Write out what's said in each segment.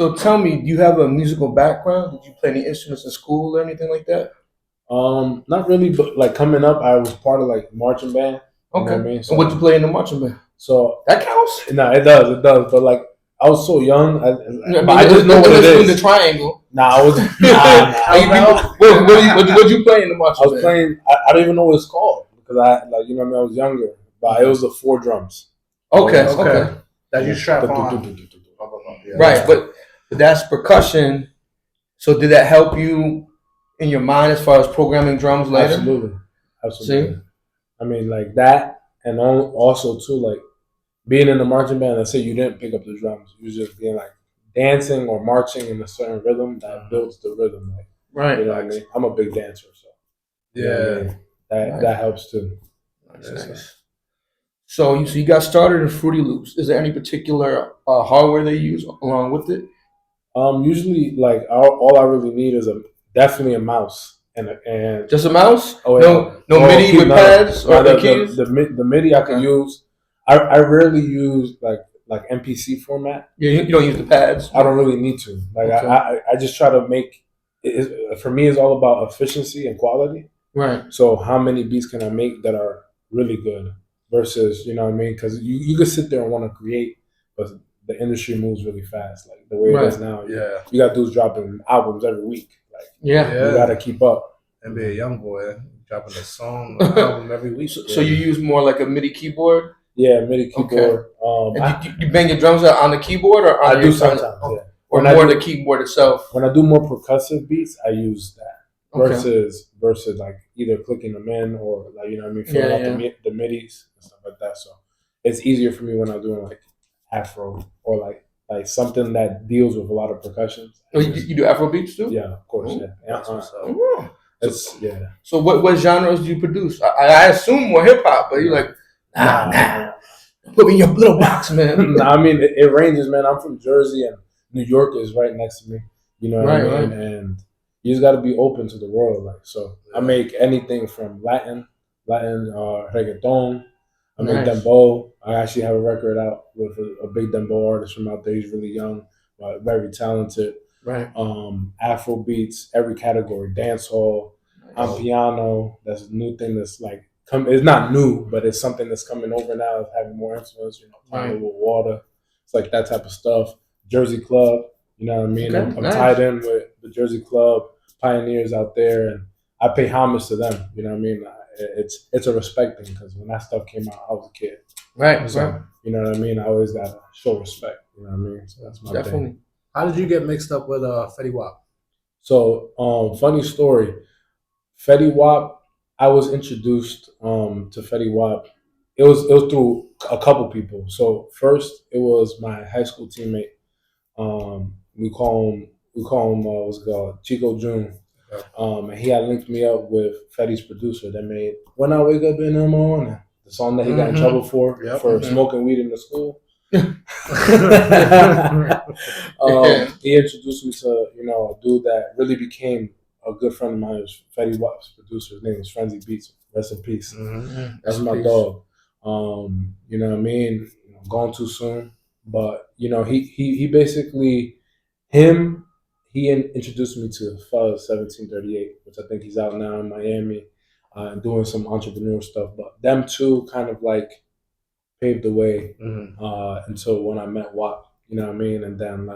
So tell me, do you have a musical background? Did you play any instruments in school or anything like that? Not really, but like coming up, I was part of like marching band. You know Okay. what I mean? And what you play in the marching band? So That counts. no, it does. But like I was so young, I but mean, I just know what it doing the is. triangle. Nah, I was What you play in the marching I was band? playing. I don't even know what it's called because I like you know what I mean. I was younger, but it was the 4 drums. Okay, Oh, okay. That you strap on. Right, but that's percussion. So did that help you in your mind as far as programming drums later? Absolutely. See? I mean, like that, and also too, like being in the marching band. Let's say you didn't pick up the drums, you was just being like dancing or marching in a certain rhythm that builds the rhythm. Like, Right. you know what I mean? I'm a big dancer, so you know what I mean? That helps too. Nice. So you got started in Fruity Loops. Is there any particular hardware they use along with it? Usually, like all I really need is definitely a mouse and Just a mouse? oh, no MIDI with pads or the keys? The MIDI I can use. I rarely use like MPC format. Yeah, you don't use the pads. I don't really need to. Like I just try to make it. For me, it's all about efficiency and quality. Right. So how many beats can I make that are really good versus you know what I mean? Because you can sit there and want to create, but the industry moves really fast. Like the way it is now. Yeah. You got dudes dropping albums every week. Like you got to keep up. And be a young boy dropping a song or album every week. So you use more like a MIDI keyboard? Yeah, MIDI keyboard. Okay. And you bang your drums out on the keyboard or on I do sometimes, yeah. Or more the keyboard itself? When I do more percussive beats, I use that versus like either clicking them in or like you know what I mean, filling out the midis and stuff like that. So it's easier for me when I'm doing like Afro or like something that deals with a lot of percussion. Oh, you do Afro beats too? Yeah, of course. Ooh, yeah. So what genres do you produce? I assume more hip hop, but you're like, nah. Put me in your little box, man. Nah, I mean it ranges, man. I'm from Jersey and New York is right next to me. You know what I mean? Right. And you just got to be open to the world. Like so, I make anything from Latin, reggaeton. I make dembow. I actually have a record out with a big dembow artist from out there. He's really young, but very talented. Right. Afro beats, every category, dancehall, piano. That's a new thing that's like it's not new, but it's something that's coming over now. It's having more influence. You know, playing with water. It's like that type of stuff. Jersey Club. You know what I mean? Okay, I'm tied in with the Jersey Club pioneers out there, and I pay homage to them. You know what I mean? It's a respect thing because when that stuff came out, I was a kid. Right. So, you know what I mean? I always gotta show respect. You know what I mean? So that's my thing. How did you get mixed up with Fetty Wap? So, funny story. Fetty Wap, I was introduced to Fetty Wap. It was through a couple people. So first, it was my high school teammate. We call him what's it called, Chico June. And he had linked me up with Fetty's producer that made "When I Wake Up in the Morning," the song that he got in trouble for smoking weed in the school. He introduced me to a dude that really became a good friend of mine. It was Fetty Wap's producer. His name was Frenzy Beats. Rest in peace. That's my dog. You know what I mean? Gone too soon. But he basically he introduced me to Fuzz 1738, which I think he's out now in Miami and doing some entrepreneur stuff. But them two kind of like paved the way until when I met Wap, you know what I mean? And then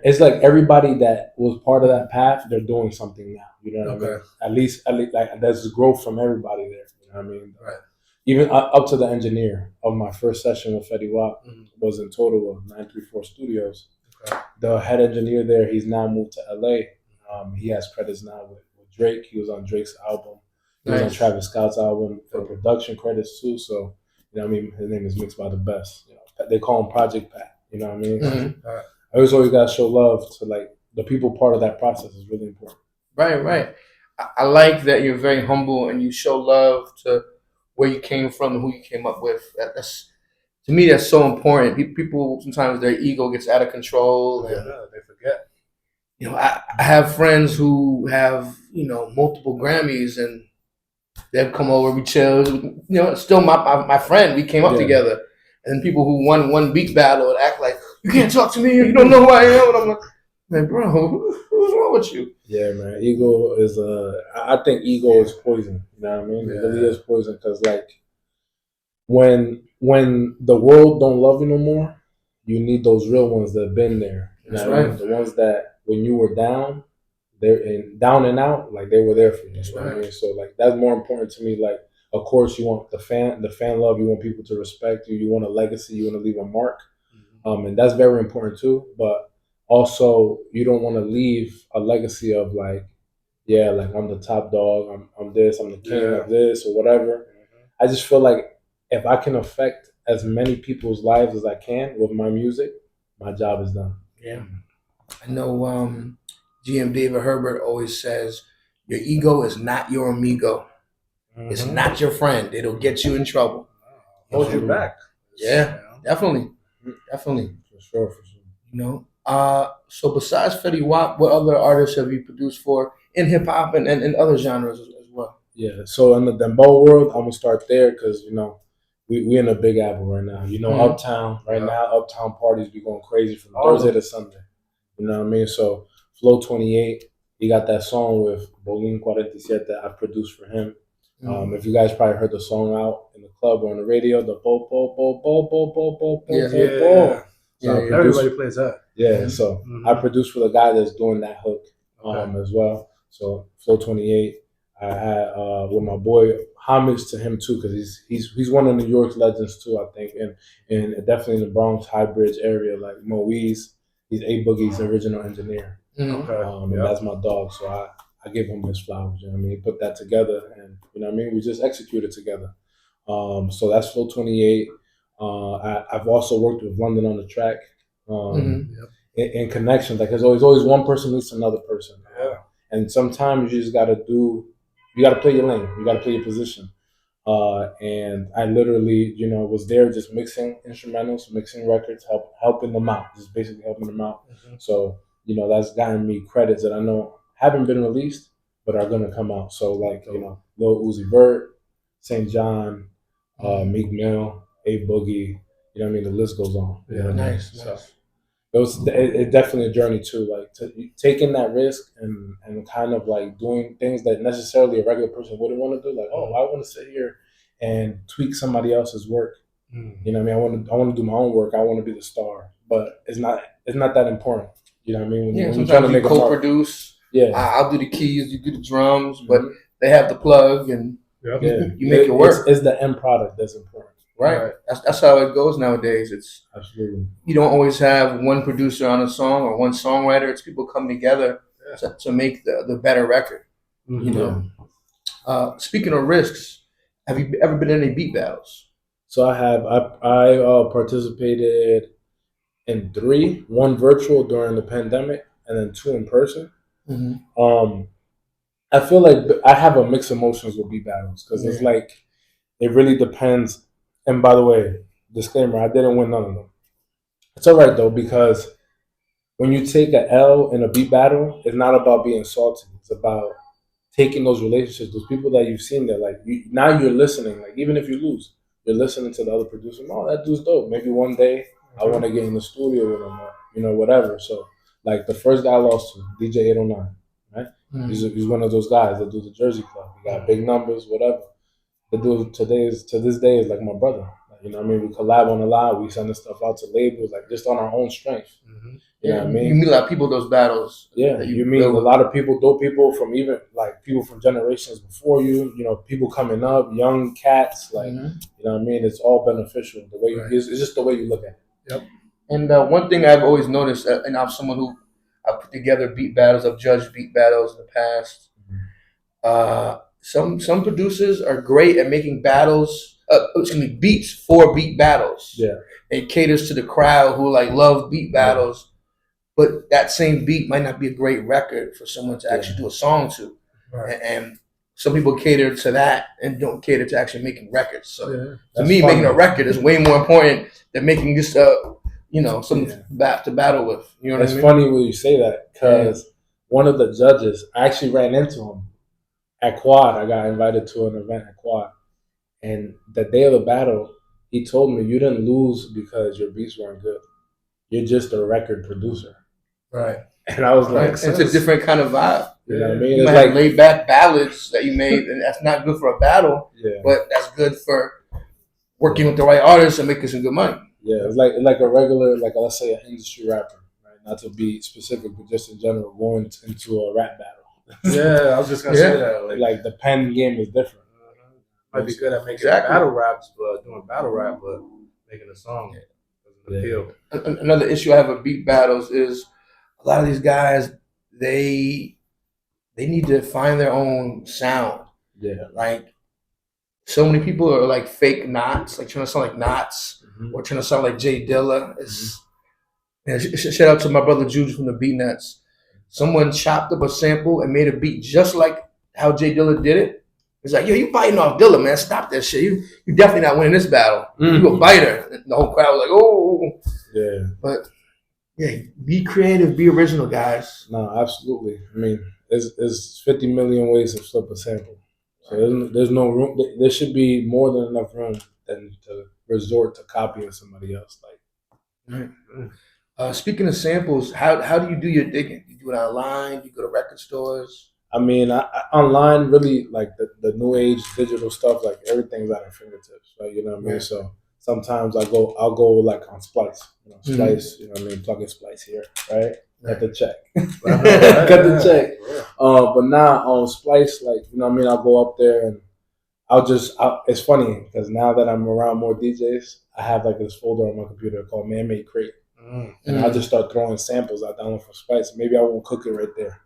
it's like everybody that was part of that path, they're doing something now. You know what I mean? At least like there's growth from everybody there. You know what I mean? Right. Even up to the engineer of my first session with Fetty Wap was in total of 934 Studios. Okay. The head engineer there, he's now moved to LA. He has credits now with Drake. He was on Drake's album. He was on Travis Scott's album for production credits too. So, you know what I mean? His name is Mixed by the Best. You know, they call him Project Pat. You know what I mean? I always got to show love to like the people part of that process is really important. Right. I like that you're very humble and you show love to where you came from and who you came up with. That's to me, that's so important. People sometimes their ego gets out of control and they forget. I have friends who have multiple Grammys and they've come over, we chill. Still my friend. We came up together, and people who won one beat battle would act like You can't talk to me. You don't know who I am. And I'm like, bro, what's wrong with you? Yeah, man. Ego is I think ego is poison. You know what I mean? It really is poison because like when the world don't love you no more, you need those real ones that have been there. You That's know what I right. mean? The ones that when you were down, they're in down and out, like they were there for you. That's You know what I right. mean? So like that's more important to me. Like of course you want the fan love, you want people to respect you, you want a legacy, you want to leave a mark. And that's very important too. But also you don't want to leave a legacy of like, yeah, like I'm the top dog, I'm this, I'm the king of this or whatever. I just feel like if I can affect as many people's lives as I can with my music, my job is done. Yeah. I know GM David Herbert always says, your ego is not your amigo. It's not your friend. It'll get you in trouble. Hold you back. Yeah, definitely. Definitely. For sure, for sure. So besides Fetty Wap, what other artists have you produced for in hip hop and other genres as well? Yeah. So in the dembow world, I'm gonna start there because we in a big apple right now. Uptown right now. Uptown parties be going crazy from Thursday to Sunday. You know what I mean? So Flow 28, he got that song with Bolin 47 that I produced for him. If you guys probably heard the song out in the club or on the radio, the bo bo bo bo bo bo bo bo bo bo. So Everybody plays that. Yeah, so I produced for the guy that's doing that hook as well. So Flow 28, I had with my boy, homage to him too because he's one of New York's legends too, I think, and definitely in the Bronx High Bridge area like Moise. He's A Boogie's original engineer. And that's my dog, so I give him his flowers. You know what I mean? He put that together, and you know what I mean. We just executed together. So that's Flow 28. I've also worked with London on the track. In connections, like there's always one person leads to another person. And sometimes you just you gotta play your lane. You gotta play your position. And I literally, was there just mixing instrumentals, mixing records, helping them out, just basically helping them out. So, that's gotten me credits that I know haven't been released, but are gonna come out. So like, Lil Uzi Vert, St. John, Meek Mill, A Boogie, you know what I mean? The list goes on. You know what I mean? Nice. So it's definitely a journey too, like taking that risk and kind of like doing things that necessarily a regular person wouldn't want to do. Like, oh, I want to sit here and tweak somebody else's work. You know what I mean? I want to do my own work. I want to be the star, but it's not that important. You know what I mean? When you're trying to make co-produce. I'll do the keys, you do the drums, but they have the plug and you make it work. It's the end product that's important. Right. That's how it goes nowadays. It's absolutely. You don't always have one producer on a song or one songwriter. It's people come together to make the better record. Speaking of risks, have you ever been in any beat battles? So I have. I participated in 3, 1 virtual during the pandemic, and then 2 in person. I feel like I have a mixed emotions with beat battles because it's like it really depends. And by the way, disclaimer: I didn't win none of them. It's all right though because when you take an L in a beat battle, it's not about being salty. It's about taking those relationships, those people that you've seen there. Like now you're listening. Like even if you lose, you're listening to the other producer. Oh, that dude's dope. Maybe one day I want to get in the studio with him, or, whatever. So like the first guy I lost to, DJ 809, right? He's one of those guys that do the Jersey Club. He got big numbers, whatever. The dude to this day is like my brother. You know what I mean? We collab on a lot. We send stuff out to labels, like just on our own strength. You know what I mean? You meet a lot of people those battles. Yeah, you meet a lot of people, dope people from even like people from generations before you. People coming up, young cats. Like you know what I mean? It's all beneficial. The way it's just the way you look at it. Yep. And one thing I've always noticed, and I'm someone who I put together beat battles, I've judged beat battles in the past. Some producers are great at making beats for beat battles. Yeah, it caters to the crowd who like love beat battles, but that same beat might not be a great record for someone to actually do a song to. And some people cater to that and don't cater to actually making records. So to me, making a record is way more important than making just something to battle with. You know what I mean? It's funny when you say that because one of the judges, I actually ran into him at Quad. I got invited to an event at Quad, and the day of the battle, he told me, "You didn't lose because your beats weren't good. you're just a record producer. Right. And I was like, It's a different kind of vibe. You know what I mean? You It's might like have laid back ballads that you made, and that's not good for a battle, yeah, but that's good for working with the right artists and making some good money. yeah. It's like a regular, like let's say an industry rapper, right? Not to be specific, but just in general, going into a rap battle. Yeah, I was just gonna say that. Like the pen game is different. Might be good at making Exactly. battle raps, but doing battle rap, but making a song doesn't appeal. Another issue I have with beat battles is a lot of these guys they need to find their own sound. Yeah. Like so many people are like fake knots, like trying to sound like knots, or trying to sound like Jay Dilla. Shout out to my brother Juju from the Beat Nuts. Someone chopped up a sample and made a beat just like how Jay Dilla did it. He's like, yo, you biting off Dilla, man. Stop that shit. You definitely not winning this battle. You a biter. And the whole crowd was like, oh. Yeah. But yeah, be creative, be original, guys. No, absolutely. I mean, there's 50 million ways to flip a sample. So there's no room. There should be more than enough room than to resort to copying somebody else. Like, Speaking of samples, how do you do your digging? You do it online? You go to record stores? I mean, I online really like the new age digital stuff. Like everything's at our fingertips, right? You know what I mean? Right. So sometimes I'll go like on Splice. You know, Splice. You know what I mean? Plug in Splice here, right? Cut the check. Cut the check. But now on Splice, like you know what I mean, I'll go up there and it's funny because now that I'm around more DJs, I have like this folder on my computer called Manmade Crate. And I'll just start throwing samples I download from Spice. Maybe I won't cook it right there.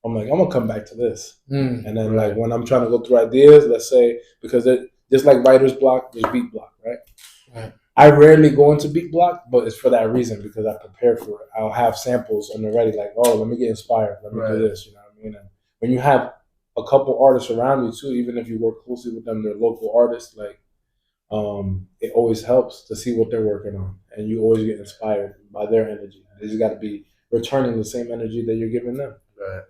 I'm like, I'm gonna come back to this. And then like when I'm trying to go through ideas, let's say because it just like writer's block, there's beat block, right? I rarely go into beat block, but it's for that reason because I prepare for it. I'll have samples on the ready, like, oh, let me get inspired, let me do this, you know what I mean? And when you have a couple artists around you too, even if you work closely with them, they're local artists, like it always helps to see what they're working on, and you always get inspired by their energy. They just got to be returning the same energy that you're giving them. Right.